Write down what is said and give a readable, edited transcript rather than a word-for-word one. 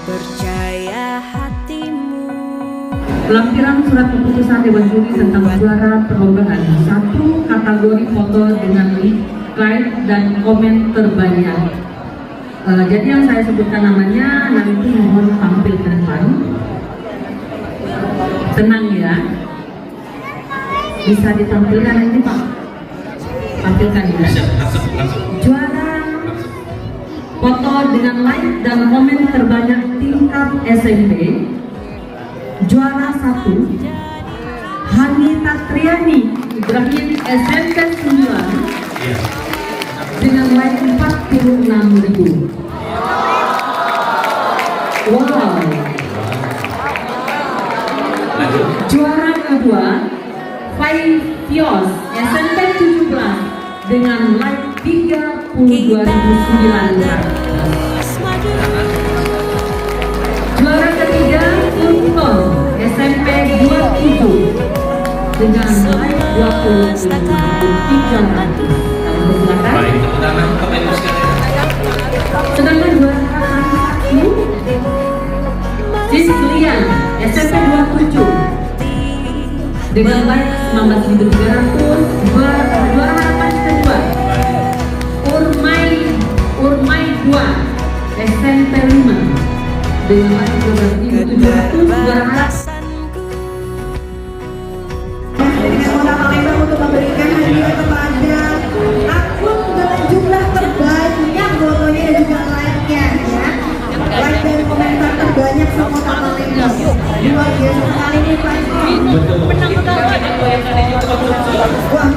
percaya hatimu. Lampiran surat keputusan Dewan Juri tentang juara perlombaan satu kategori foto dengan like dan komen terbanyak. Jadi yang saya sebutkan namanya nanti mohon tampil ke depan. Tenang ya, bisa ditampilkan nanti Pak. Tampilkan ya. Juara foto dengan like dan komen terbanyak tingkat SMP. Juara 1 Hanita Triani Ibrahim SMP 9 dengan like 46.000. Wow. Juara kedua Faifios SMP 17 dengan like 32.900. Juara ketiga Unton SMP 27 dengan like 20.300. Sedangkan juara satu Cislian SMP 27 dengan like 19.300. Juara harapan kedua Urmai 2 SMP 5 dengan like 12.700. Juara harapan untuk memberikan hadiah kepada akun dengan jumlah terbanyak fotonya dan juga like-nya ya. Like dan komentar terbanyak semua Kota Lembang. Luar biasa sekali nih Pak. Wah,